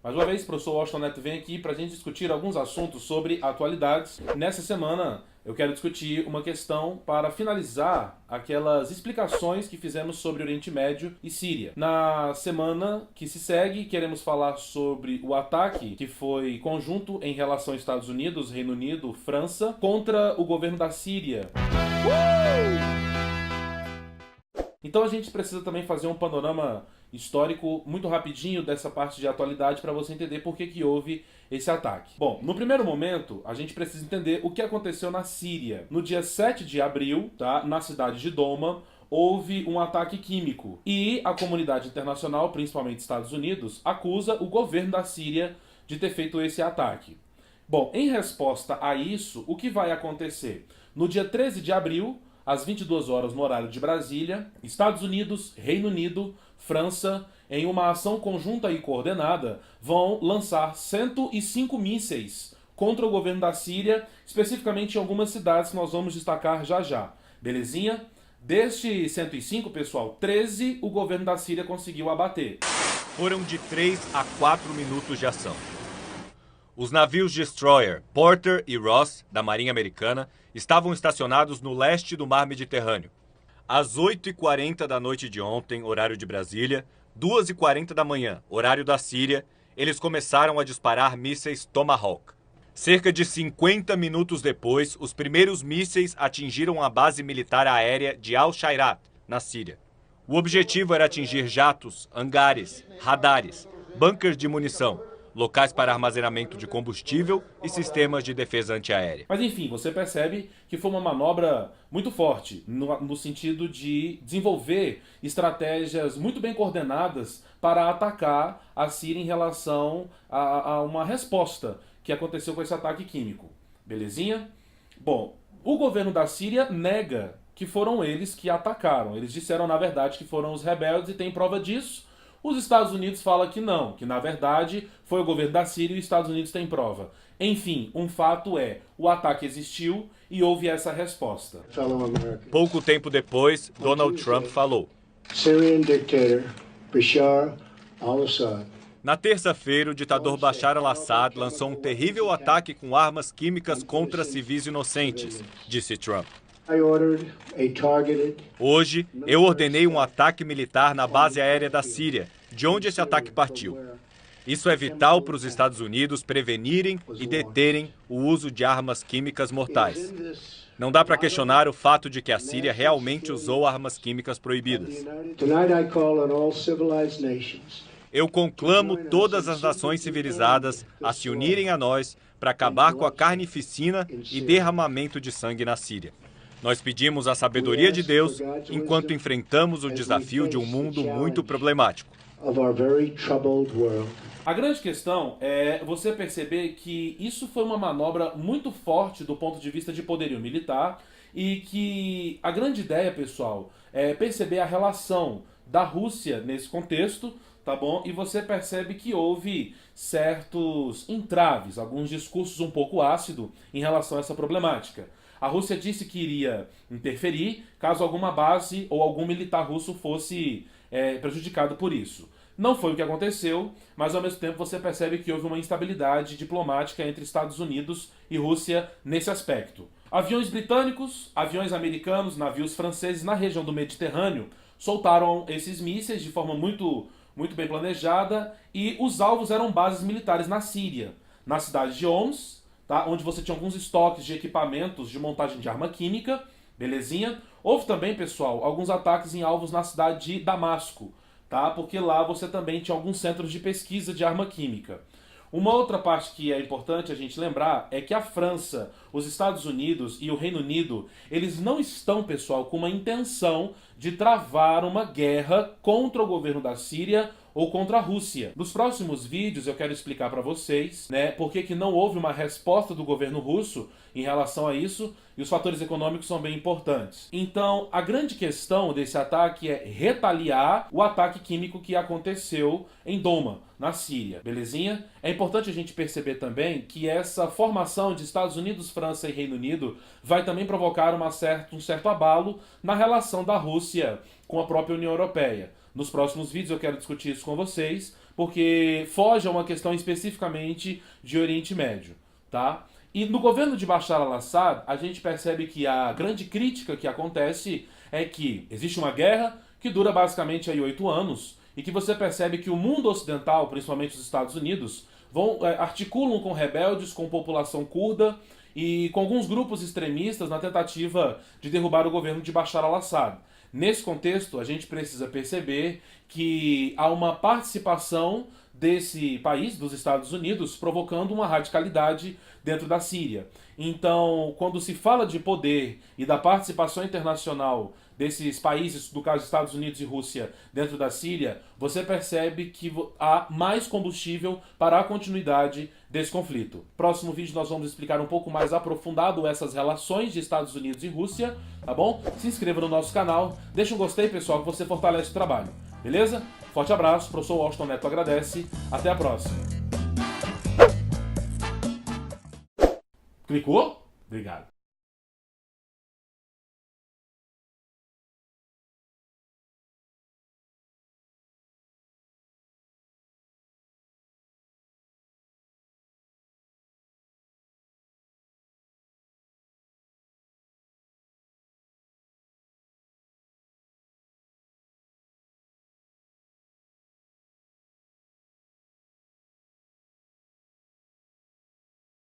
Mais uma vez, o professor Washington Neto vem aqui para a gente discutir alguns assuntos sobre atualidades. Nessa semana, eu quero discutir uma questão para finalizar aquelas explicações que fizemos sobre Oriente Médio e Síria. Na semana que se segue, queremos falar sobre o ataque que foi conjunto em relação aos Estados Unidos, Reino Unido, França, contra o governo da Síria. Então a gente precisa também fazer um panorama histórico muito rapidinho dessa parte de atualidade para você entender por que houve esse ataque. Bom, no primeiro momento, a gente precisa entender o que aconteceu na Síria. No dia 7 de abril, tá, na cidade de Doma, houve um ataque químico. E a comunidade internacional, principalmente Estados Unidos, acusa o governo da Síria de ter feito esse ataque. Bom, em resposta a isso, o que vai acontecer? No dia 13 de abril, às 22 horas no horário de Brasília, Estados Unidos, Reino Unido, França, em uma ação conjunta e coordenada, vão lançar 105 mísseis contra o governo da Síria, especificamente em algumas cidades que nós vamos destacar já já. Belezinha? Destes 105, pessoal, 13 o governo da Síria conseguiu abater. Foram de 3 a 4 minutos de ação. Os navios Destroyer Porter e Ross, da Marinha Americana, estavam estacionados no leste do Mar Mediterrâneo. Às 8h40 da noite de ontem, horário de Brasília, 2h40 da manhã, horário da Síria, eles começaram a disparar mísseis Tomahawk. Cerca de 50 minutos depois, os primeiros mísseis atingiram a base militar aérea de Al-Shairat, na Síria. O objetivo era atingir jatos, hangares, radares, bunkers de munição, locais para armazenamento de combustível e sistemas de defesa antiaérea. Mas enfim, você percebe que foi uma manobra muito forte, no sentido de desenvolver estratégias muito bem coordenadas para atacar a Síria em relação a uma resposta que aconteceu com esse ataque químico. Belezinha? Bom, o governo da Síria nega que foram eles que atacaram. Eles disseram, na verdade, que foram os rebeldes e tem prova disso. Os Estados Unidos falam que não, que na verdade foi o governo da Síria e os Estados Unidos têm prova. Enfim, um fato é, o ataque existiu e houve essa resposta. Pouco tempo depois, Donald Trump falou. Syrian dictator Bashar al-Assad. Na terça-feira, o ditador Bashar al-Assad lançou um terrível ataque com armas químicas contra civis inocentes, disse Trump. Hoje, eu ordenei um ataque militar na base aérea da Síria, de onde esse ataque partiu. Isso é vital para os Estados Unidos prevenirem e deterem o uso de armas químicas mortais. Não dá para questionar o fato de que a Síria realmente usou armas químicas proibidas. Eu conclamo todas as nações civilizadas a se unirem a nós para acabar com a carnificina e derramamento de sangue na Síria. Nós pedimos a sabedoria de Deus enquanto enfrentamos o desafio de um mundo muito problemático. A grande questão é você perceber que isso foi uma manobra muito forte do ponto de vista de poderio militar e que a grande ideia, pessoal, é perceber a relação da Rússia nesse contexto, tá bom? E você percebe que houve certos entraves, alguns discursos um pouco ácidos em relação a essa problemática. A Rússia disse que iria interferir caso alguma base ou algum militar russo fosse prejudicado por isso. Não foi o que aconteceu, mas ao mesmo tempo você percebe que houve uma instabilidade diplomática entre Estados Unidos e Rússia nesse aspecto. Aviões britânicos, aviões americanos, navios franceses na região do Mediterrâneo soltaram esses mísseis de forma muito bem planejada e os alvos eram bases militares na Síria, na cidade de Homs, tá? Onde você tinha alguns estoques de equipamentos de montagem de arma química, belezinha? Houve também, pessoal, alguns ataques em alvos na cidade de Damasco, tá? Porque lá você também tinha alguns centros de pesquisa de arma química. Uma outra parte que é importante a gente lembrar é que a França, os Estados Unidos e o Reino Unido, eles não estão, pessoal, com uma intenção de travar uma guerra contra o governo da Síria ou contra a Rússia. Nos próximos vídeos eu quero explicar para vocês, por que não houve uma resposta do governo russo em relação a isso, e os fatores econômicos são bem importantes. Então, a grande questão desse ataque é retaliar o ataque químico que aconteceu em Doma, na Síria, belezinha? É importante a gente perceber também que essa formação de Estados Unidos, França e Reino Unido vai também provocar um certo abalo na relação da Rússia com a própria União Europeia. Nos próximos vídeos eu quero discutir isso com vocês, porque foge a uma questão especificamente de Oriente Médio, tá? E no governo de Bashar al-Assad, a gente percebe que a grande crítica que acontece é que existe uma guerra que dura basicamente aí 8 anos, e que você percebe que o mundo ocidental, principalmente os Estados Unidos, articulam com rebeldes, com população curda e com alguns grupos extremistas na tentativa de derrubar o governo de Bashar al-Assad. Nesse contexto, a gente precisa perceber que há uma participação desse país, dos Estados Unidos, provocando uma radicalidade dentro da Síria. Então, quando se fala de poder e da participação internacional desses países, no caso Estados Unidos e Rússia, dentro da Síria, você percebe que há mais combustível para a continuidade desse conflito. Próximo vídeo nós vamos explicar um pouco mais aprofundado essas relações de Estados Unidos e Rússia, tá bom? Se inscreva no nosso canal, deixa um gostei, pessoal, que você fortalece o trabalho, beleza? Forte abraço, o professor Washington Neto agradece, até a próxima. Clicou? Obrigado.